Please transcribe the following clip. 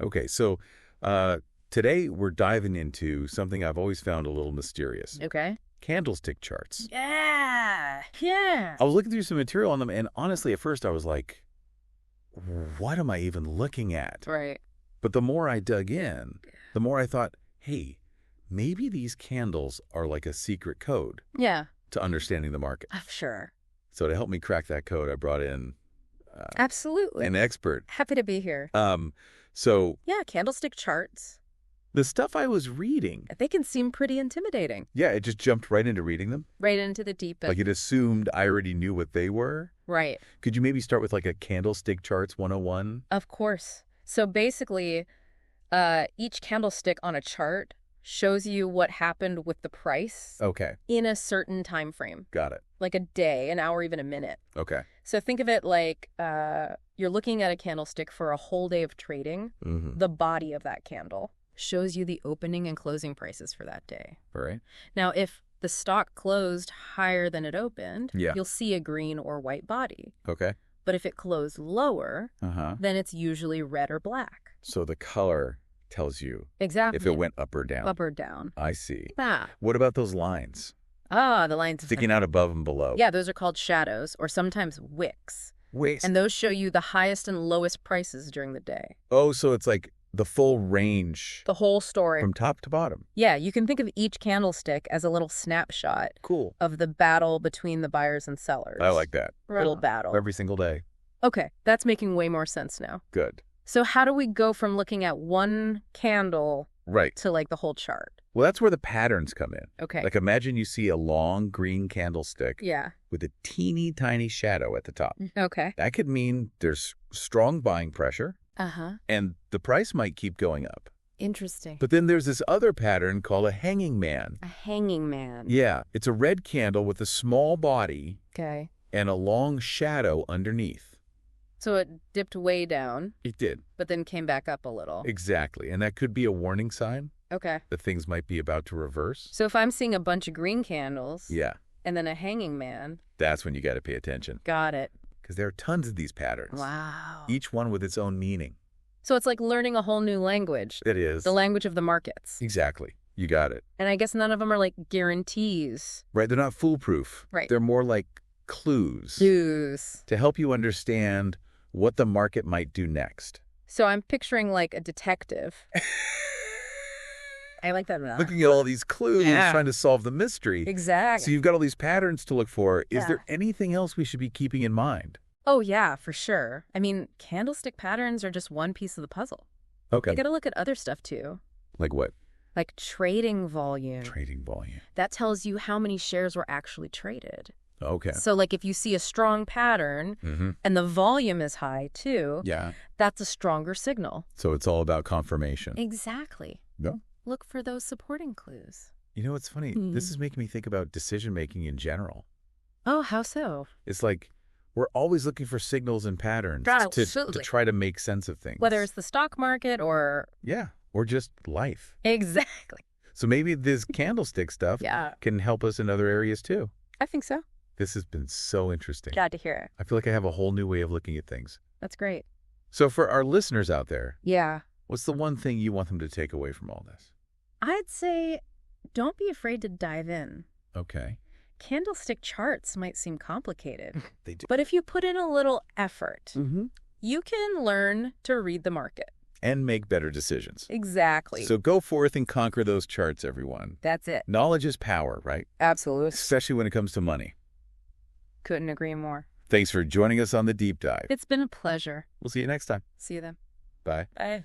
Okay, so today we're diving into something I've always found a little mysterious. Okay. Candlestick charts. Yeah. Yeah. I was looking through some material on them, and honestly, at first I was like, what am I even looking at? Right. But the more I dug in, the more I thought, hey, maybe these candles are like a secret code Yeah. to understanding the market. Sure. So to help me crack that code, I brought in Absolutely. an expert. Happy to be here. So Yeah, candlestick charts. the stuff I was reading, They can seem pretty intimidating. yeah, it just jumped right into reading them. Right into the deep end. Like it assumed I already knew what they were. Right. Could you maybe start with like a candlestick charts 101? Of course. So basically, each candlestick on a chart shows you what happened with the price Okay, in a certain time frame, got it. like a day, an hour, even a minute. Okay. So think of it like you're looking at a candlestick for a whole day of trading. Mm-hmm. The body of that candle shows you the opening and closing prices for that day. All right. Now, if the stock closed higher than it opened, Yeah. you'll see a green or white body. Okay. But if it closed lower, Uh-huh. then it's usually red or black. So the color tells you Exactly. if it went up or down. Up or down. I see. Ah. What about those lines The lines. sticking out above and below? Yeah, those are called shadows or sometimes wicks. Wait. And those show you the highest and lowest prices during the day. Oh, so it's like the full range The whole story. from top to bottom. Yeah, you can think of each candlestick as a little snapshot Cool. of the battle between the buyers and sellers. I like that. Little battle. Every single day. Okay, that's making way more sense now. Good. So how do we go from looking at one candle Right. to like the whole chart? Well, that's where the patterns come in. Okay. Like imagine you see a long green candlestick Yeah. with a teeny tiny shadow at the top. Okay. That could mean there's strong buying pressure Uh-huh. and the price might keep going up. Interesting. But then there's this other pattern called a hanging man. A hanging man. Yeah, it's a red candle with a small body Okay. and a long shadow underneath. So it dipped way down, It did. but then came back up a little. Exactly. And that could be a warning sign Okay. that things might be about to reverse. So if I'm seeing a bunch of green candles Yeah, and then a hanging man, that's when you got to pay attention got it. because there are tons of these patterns, Wow. each one with its own meaning. So it's like learning a whole new language, It is. the language of the markets. Exactly. You got it. And I guess none of them are like guarantees. Right. They're not foolproof. Right. They're more like clues Clues. to help you understand what the market might do next. So I'm picturing like a detective. I like that. Looking at all these clues, Yeah. trying to solve the mystery. Exactly. So you've got all these patterns to look for. Is Yeah. there anything else we should be keeping in mind? Oh, yeah, for sure. I mean, candlestick patterns are just one piece of the puzzle. Okay. You got to look at other stuff too, Like what? like trading volume. Trading volume. That tells you how many shares were actually traded. Okay. So like if you see a strong pattern Mm-hmm. and the volume is high too, Yeah. that's a stronger signal. So it's all about confirmation. Exactly. Yeah. Look for those supporting clues. You know, what's funny? This is making me think about decision-making in general. Oh, how so? It's like we're always looking for signals and patterns to Absolutely. try to make sense of things. Whether it's the stock market or... Yeah. Or just life. Exactly. So maybe this candlestick stuff Yeah, can help us in other areas too. I think so. This has been so interesting. Glad to hear it. I feel like I have a whole new way of looking at things. That's great. So for our listeners out there, Yeah. what's the one thing you want them to take away from all this? I'd say don't be afraid to dive in. Okay. Candlestick charts might seem complicated, They do. but if you put in a little effort, Mm-hmm. you can learn to read the market. And make better decisions. Exactly. So go forth and conquer those charts, everyone. That's it. Knowledge is power, right? Absolutely. Especially when it comes to money. Couldn't agree more. Thanks for joining us on the deep dive. It's been a pleasure. We'll see you next time. See you then. Bye. Bye.